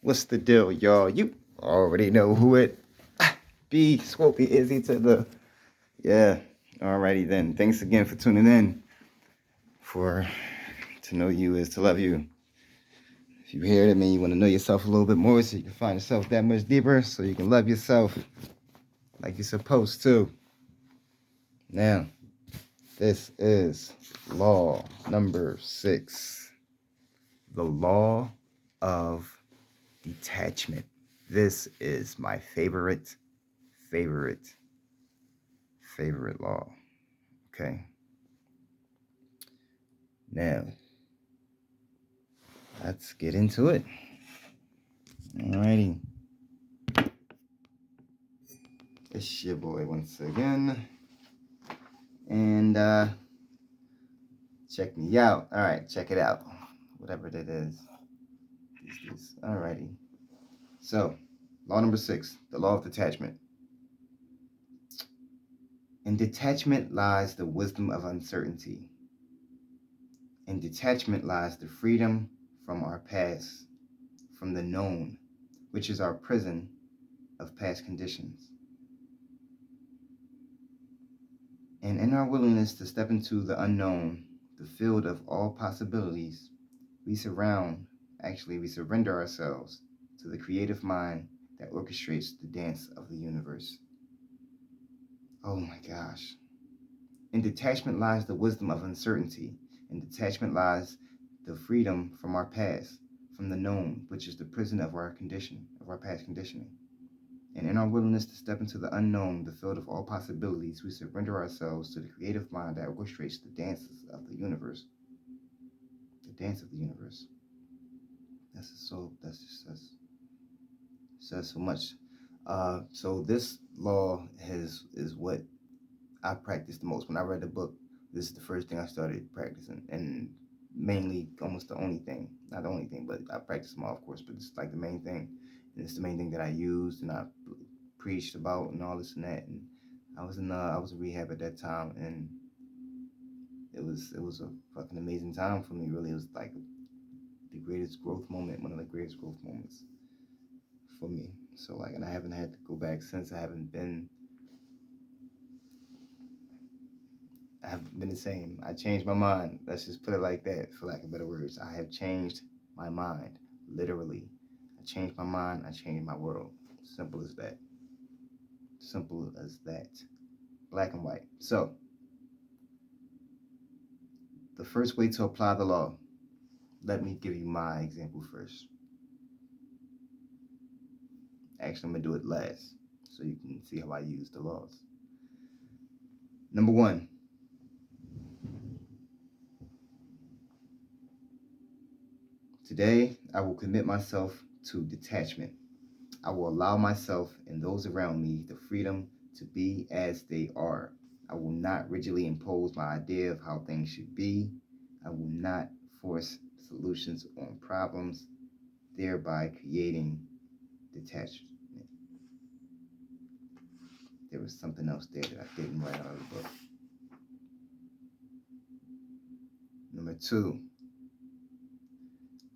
What's the deal, y'all? You already know who it be. Swoopy Izzy to the yeah. Alrighty then. Thanks again for tuning in. For to know you is to love you. If you hear it, I mean you want to know yourself a little bit more, so you can find yourself that much deeper, so you can love yourself like you're supposed to. Now, this is law number 6. The law of detachment. This is my favorite law. Okay. Now, let's get into it. Alrighty. It's your boy once again. And check me out. Alright, check it out. Whatever that is. Alrighty. So, law number 6, the law of detachment. In detachment lies the wisdom of uncertainty. In detachment lies the freedom from our past, from the known, which is our prison of past conditions. And in our willingness to step into the unknown, the field of all possibilities, we surrender ourselves to the creative mind that orchestrates the dance of the universe. Oh my gosh. In detachment lies the wisdom of uncertainty. In detachment lies the freedom from our past, from the known, which is the prison of our past conditioning. And in our willingness to step into the unknown, the field of all possibilities, we surrender ourselves to the creative mind that orchestrates the dances of the universe. The dance of the universe. Says so much. So this law is what I practiced the most. When I read the book, this is the first thing I started practicing, and mainly almost the only thing. Not the only thing, but I practiced them all, of course. But it's like the main thing, and it's the main thing that I used and I preached about and all this and that. And I was in rehab at that time, and it was a fucking amazing time for me. Really, it was like the greatest growth moment, one of the greatest growth moments for me. So like, and I haven't had to go back since. I haven't been the same. I changed my mind. Let's just put it like that, for lack of better words. I have changed my mind, literally. I changed my mind. I changed my world. Simple as that. Simple as that. Black and white. So, the first way to apply the law, let me give you my example first. Actually, I'm going to do it last, so you can see how I use the laws. Number 1. Today, I will commit myself to detachment. I will allow myself and those around me the freedom to be as they are. I will not rigidly impose my idea of how things should be. I will not force solutions on problems, thereby creating detachment. There was something else there that I didn't write out of the book. Number 2.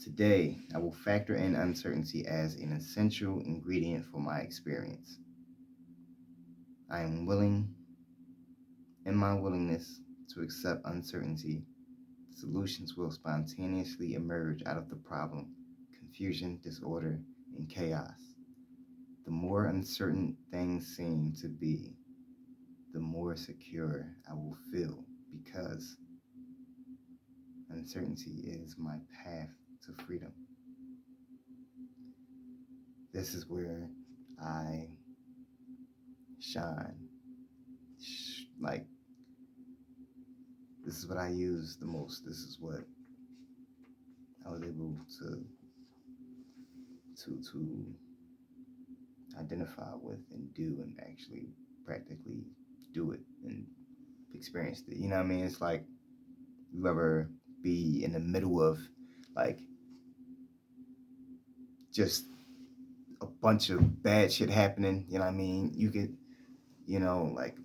Today, I will factor in uncertainty as an essential ingredient for my experience. I am willing, in my willingness to accept uncertainty, solutions will spontaneously emerge out of the problem, confusion, disorder, and chaos. The more uncertain things seem to be, the more secure I will feel, because uncertainty is my path to freedom. This is where I shine. Like, this is what I use the most. This is what I was able to identify with and do, and actually practically do it and experienced it. You know what I mean? It's like, you ever be in the middle of like just a bunch of bad shit happening, you know what I mean? You could, like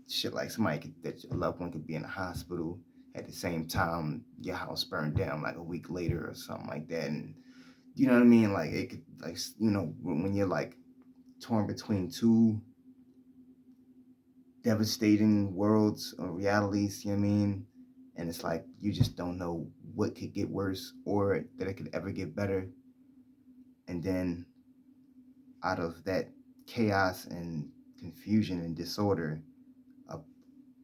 shit, like that your loved one could be in the hospital at the same time your house burned down like a week later or something like that, and you know what I mean? Like it could, like, when you're like torn between two devastating worlds or realities, you know what I mean? And it's like you just don't know what could get worse or that it could ever get better. And then out of that chaos and confusion and disorder, uh,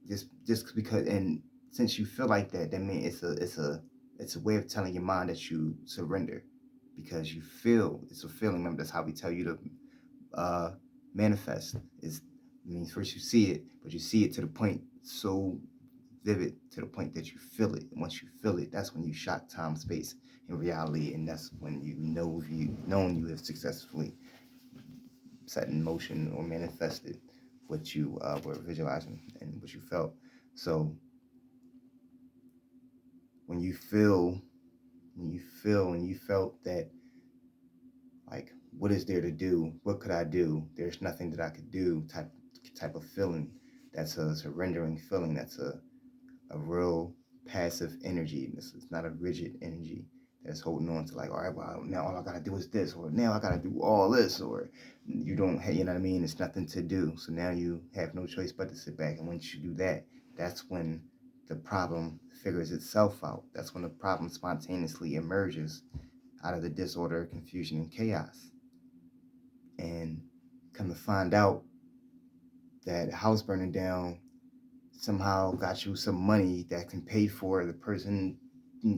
just because, and since you feel like that, that means it's a way of telling your mind that you surrender, because you feel it's a feeling. Remember, that's how we tell you to manifest. Is means first you see it, but you see it to the point so vivid, to the point that you feel it. And once you feel it, that's when you shock time, space, and reality, and that's when you have successfully set in motion or manifested what you were visualizing and what you felt. So when you feel, and you felt that, like, what is there to do? What could I do? There's nothing that I could do. Type of feeling. That's a surrendering feeling. That's a real passive energy. It's not a rigid energy that's holding on to, like, all right, well, now all I gotta do is this, or now I gotta do all this, or you don't have, you know what I mean? It's nothing to do. So now you have no choice but to sit back. And once you do that, that's when the problem figures itself out. That's when the problem spontaneously emerges out of the disorder, confusion, and chaos. And come to find out that house burning down somehow got you some money that can pay for the person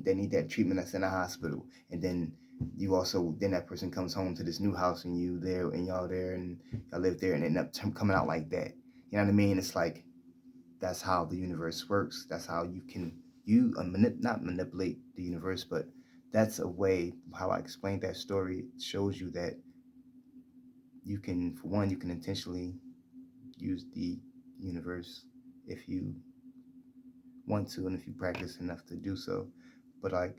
that need that treatment that's in the hospital. And then then that person comes home to this new house, and you there, and y'all there, and y'all live there, and end up coming out like that. You know what I mean? It's like, that's how the universe works. That's how not manipulate the universe, but that's a way how I explained that story. It shows you that you can, for one, you can intentionally use the universe if you want to, and if you practice enough to do so. But like,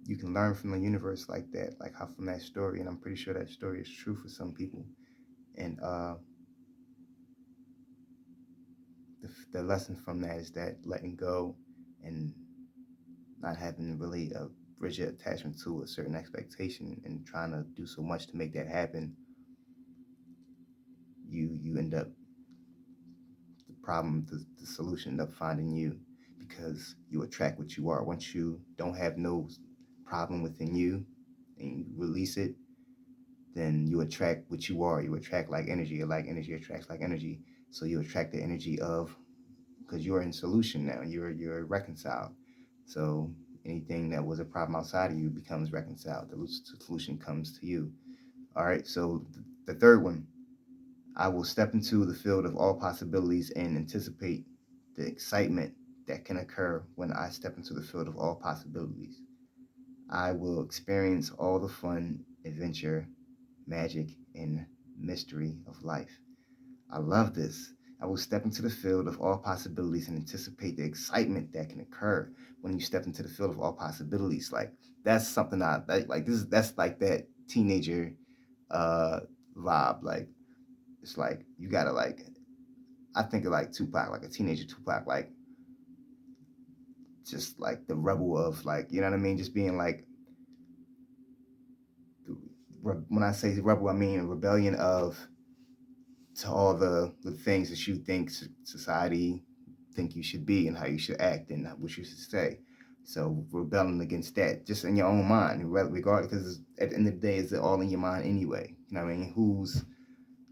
you can learn from the universe like that, like how from that story, and I'm pretty sure that story is true for some people. And the lesson from that is that letting go and not having really a rigid attachment to a certain expectation and trying to do so much to make that happen, you end up, the solution end up finding you, because you attract what you are. Once you don't have no problem within you and you release it, then you attract what you are. You attract like energy, like energy attracts like energy. So you attract the energy of, because you're in solution now. You're reconciled. So anything that was a problem outside of you becomes reconciled. The solution comes to you. All right. So the third one, I will step into the field of all possibilities and anticipate the excitement that can occur when I step into the field of all possibilities. I will experience all the fun, adventure, magic, and mystery of life. I love this. I will step into the field of all possibilities and anticipate the excitement that can occur when you step into the field of all possibilities. Like, that's something like. That's like that teenager uh vibe. Like, it's like you gotta, like, I think of like Tupac, like a teenager Tupac, like just like the rebel of, like, you know what I mean, just being like, when I say rebel, I mean a rebellion of, to all the things that you think society think you should be and how you should act and what you should say. So rebelling against that, just in your own mind, regardless, because at the end of the day, it's all in your mind anyway. You know what I mean? Who's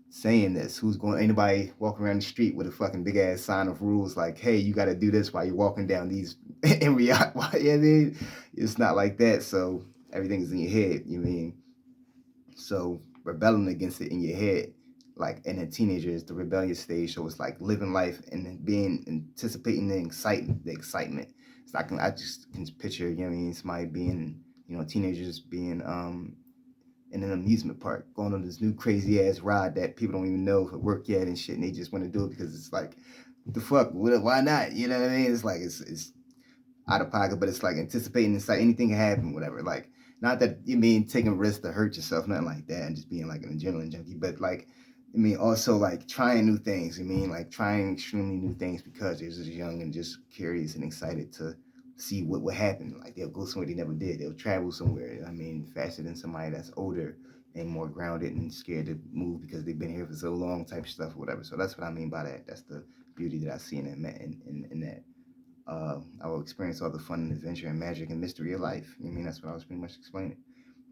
saying this? Who's going? Anybody walking around the street with a fucking big ass sign of rules like, "Hey, you got to do this while you're walking down these." In reality, you know I mean, it's not like that. So everything is in your head. You mean, so rebelling against it in your head, like in a teenager, is the rebellious stage. So it's like living life and being anticipating the excitement. It's like, I just can picture, you know what I mean, somebody being, teenagers being in an amusement park, going on this new crazy ass ride that people don't even know if it worked yet and shit, and they just want to do it because it's like, the fuck, why not? You know what I mean? It's like, it's out of pocket, but it's like anticipating, it's like anything can happen, whatever. Like, not that you mean taking risks to hurt yourself, nothing like that, and just being like an adrenaline junkie, but like, I mean, also like trying new things. I mean, like trying extremely new things because you're just young and just curious and excited to see what would happen. Like they'll go somewhere they never did. They'll travel somewhere. I mean, faster than somebody that's older and more grounded and scared to move because they've been here for so long, type stuff, or whatever. So that's what I mean by that. That's the beauty that I see in that. In that, I will experience all the fun and adventure and magic and mystery of life. I mean, that's what I was pretty much explaining.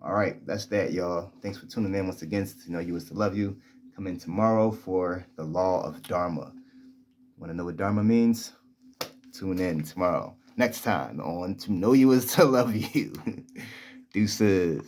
All right, that's that, y'all. Thanks for tuning in once again. To know you is to love you. Come in tomorrow for the law of Dharma. Want to know what Dharma means? Tune in tomorrow. Next time on To Know You Is to Love You. Deuces.